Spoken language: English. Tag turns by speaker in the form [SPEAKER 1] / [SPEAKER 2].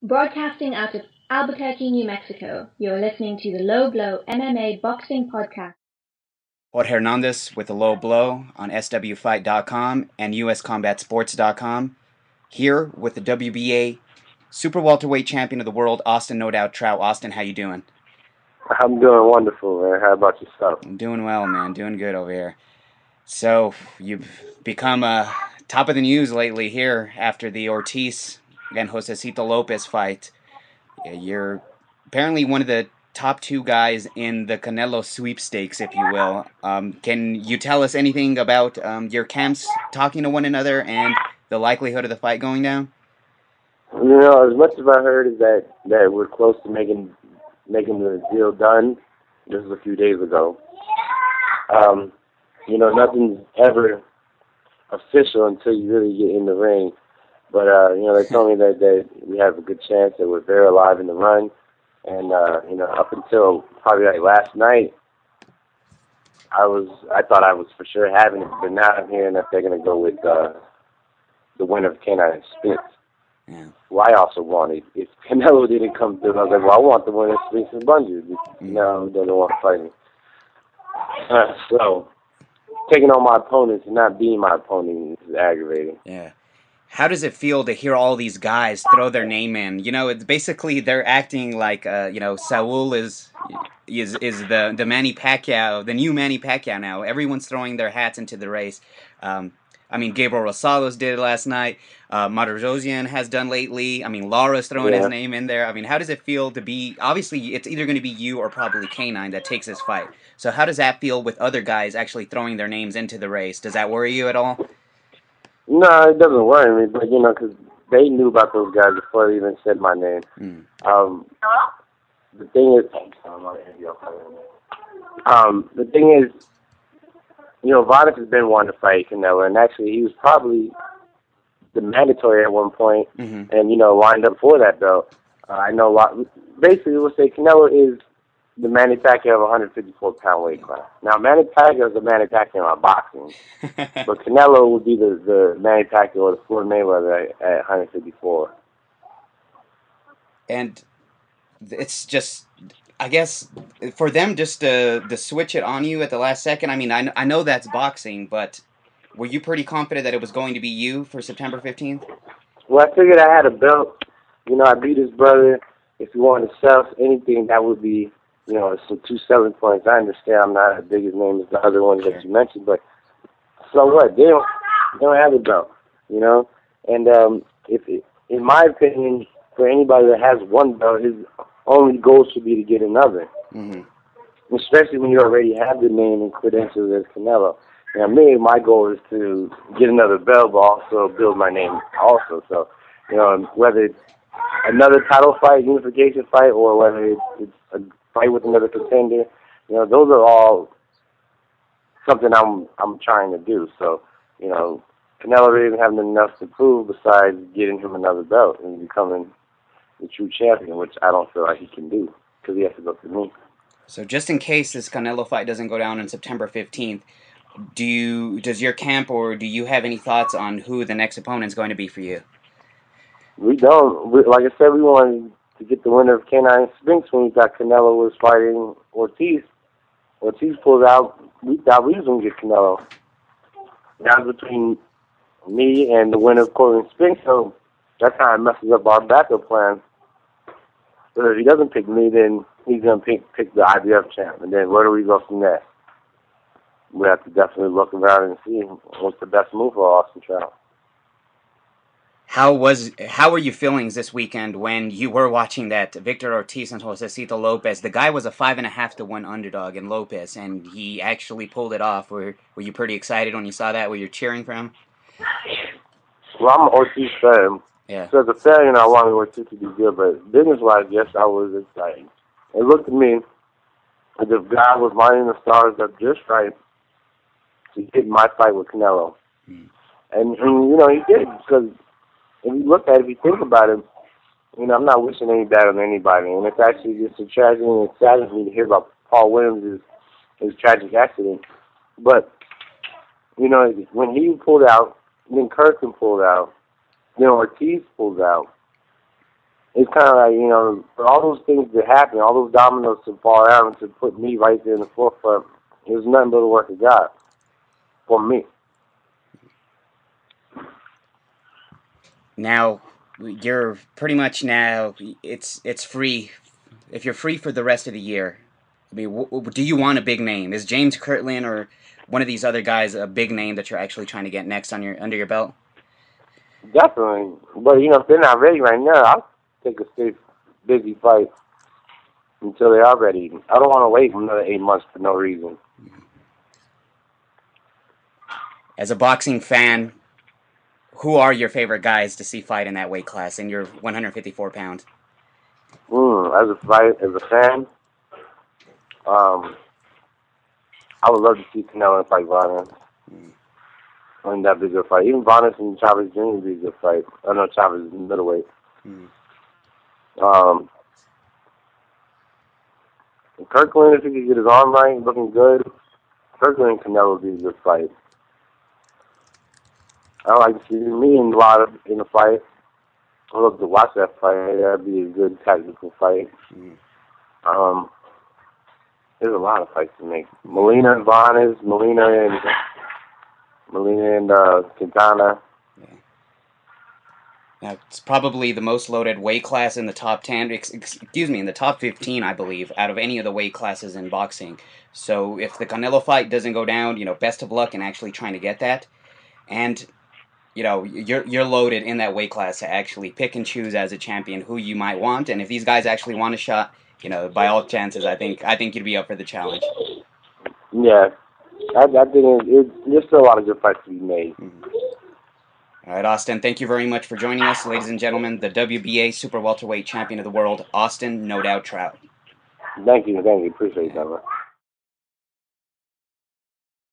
[SPEAKER 1] Broadcasting out of Albuquerque, New Mexico, you're listening to the Low Blow MMA Boxing Podcast.
[SPEAKER 2] Jorge Hernandez with the Low Blow on swfight.com and uscombatsports.com. Here with the WBA Super Welterweight Champion of the world, Austin No Doubt Trout. Austin, how you doing?
[SPEAKER 3] I'm doing wonderful, man. How about yourself?
[SPEAKER 2] I'm doing well, man. Doing good over here. So, you've become top of the news lately here after the Ortiz and Josecito Lopez fight. You're apparently one of the top two guys in the Canelo sweepstakes, if you will. Can you tell us anything about your camps talking to one another and the likelihood of the fight going down?
[SPEAKER 3] You know, as much as I heard is that we're close to making the deal done. This was a few days ago. You know, nothing's ever official until you really get in the ring. But you know, they told me that we have a good chance that we're very alive in the run. And you know, up until probably like last night, I thought I was for sure having it. But now I'm hearing that they're gonna go with the winner of Canine and Spence.
[SPEAKER 2] Yeah.
[SPEAKER 3] Well, I also wanted, if Canelo didn't come through, I was like, well, I want the winner of Spence and Bundrage. No, he doesn't want to fight me. So, taking on my opponents and not being my opponent is aggravating.
[SPEAKER 2] Yeah. How does it feel to hear all these guys throw their name in? You know, it's basically they're acting like, you know, Saul is the Manny Pacquiao, the new Manny Pacquiao now. Everyone's throwing their hats into the race. I mean, Gabriel Rosales did it last night. Bundrage has done lately. I mean, Lara's throwing his name in there. I mean, how does it feel to be, obviously, it's either going to be you or probably Canine that takes this fight. So how does that feel with other guys actually throwing their names into the race? Does that worry you at all?
[SPEAKER 3] No, it doesn't worry me, but, you know, because they knew about those guys before they even said my name. The thing is, the thing is, you know, Vargas has been wanting to fight Canelo, and actually he was probably the mandatory at one point, and, you know, lined up for that belt. I know a lot. Basically, we'll say Canelo is the Manny Pacquiao of 154-pound weight class. Now, Manny Pacquiao is the Manny Pacquiao in boxing, but Canelo would be the Manny Pacquiao or the Floyd Mayweather at 154.
[SPEAKER 2] And it's just, I guess, for them just to switch it on you at the last second. I mean, I know that's boxing, but were you pretty confident that it was going to be you for September 15th?
[SPEAKER 3] Well, I figured I had a belt. You know, I beat his brother. If you wanted to sell anything, that would be, you know, some 2 selling points. I understand I'm not as big as name as the other one that you mentioned, but so what? They don't have a belt, you know? And in my opinion, for anybody that has one belt, his only goal should be to get another. Especially when you already have the name and credentials as Canelo. Now, me, my goal is to get another belt, but also build my name also. So, you know, whether it's another title fight, unification fight, or whether it's a fight with another contender, you know, those are all something I'm trying to do. So, you know, Canelo really doesn't have enough to prove besides getting him another belt and becoming the true champion, which I don't feel like he can do because he has to go through me.
[SPEAKER 2] So just in case this Canelo fight doesn't go down on September 15th, does your camp or do you have any thoughts on who the next opponent is going to be for you?
[SPEAKER 3] We don't. Like I said, we wanted to get the winner of Canine and Spence when we thought Canelo was fighting Ortiz. Ortiz pulled out. We thought we was going to get Canelo. Now it's between me and the winner of Cornelius and Spence, so that kind of messes up our backup plan. But if he doesn't pick me, then he's going to pick the IBF champ. And then where do we go from there? We have to definitely look around and see what's the best move for Austin Trout.
[SPEAKER 2] How were you feeling this weekend when you were watching that Victor Ortiz and Josecito Lopez? The guy was a 5.5 to 1 underdog in Lopez, and he actually pulled it off. Were you pretty excited when you saw that? Were you cheering for him?
[SPEAKER 3] Well, I'm an Ortiz fan.
[SPEAKER 2] Yeah.
[SPEAKER 3] So as a fan, you know, I wanted Ortiz to be good, but business-wise, yes, I was excited. It looked to me as if God was lining the stars up just right to get my fight with Canelo. And you know, he did, because if you look at it, if you think about it, you know, I'm not wishing any bad on anybody, and it's actually just a tragedy, and it saddens me to hear about Paul Williams' his tragic accident. But, you know, when he pulled out, then Kirkland pulled out, then Ortiz pulled out, it's kind of like, you know, for all those things that happen, all those dominoes to fall out and to put me right there in the forefront, it was nothing but the work of God for me.
[SPEAKER 2] Now, you're pretty much now, it's free. If you're free for the rest of the year, I mean, do you want a big name? Is James Kirtland or one of these other guys a big name that you're actually trying to get next on under your belt?
[SPEAKER 3] Definitely. But, you know, if they're not ready right now, I'll take a safe, busy fight until they are ready. I don't want to wait another 8 months for no reason.
[SPEAKER 2] As a boxing fan, who are your favorite guys to see fight in that weight class, in your 154 pounds?
[SPEAKER 3] As a fan, I would love to see Canelo fight Vargas. And that'd be a good fight. Even Vargas and Chavez Jr. would be a good fight. I know Chavez is middleweight. Kirkland, if he could get his arm right, looking good, Kirkland and Canelo would be a good fight. I like to see me and Lada in a fight. I love to watch that fight. That'd be a good tactical fight. There's a lot of fights to make. Molina and Vargas, Molina and Quintana.
[SPEAKER 2] Yeah. Now, it's probably the most loaded weight class in the top 10, in the top 15, I believe, out of any of the weight classes in boxing. So if the Canelo fight doesn't go down, you know, best of luck in actually trying to get that. And, you know, you're loaded in that weight class to actually pick and choose as a champion who you might want. And if these guys actually want a shot, you know, by all chances, I think you'd be up for the challenge.
[SPEAKER 3] Yeah. I think there's still a lot of good fights to be made.
[SPEAKER 2] All right, Austin, thank you very much for joining us. Ladies and gentlemen, the WBA Super Welterweight Champion of the world, Austin, No Doubt Trout.
[SPEAKER 3] Thank you. Appreciate that, man.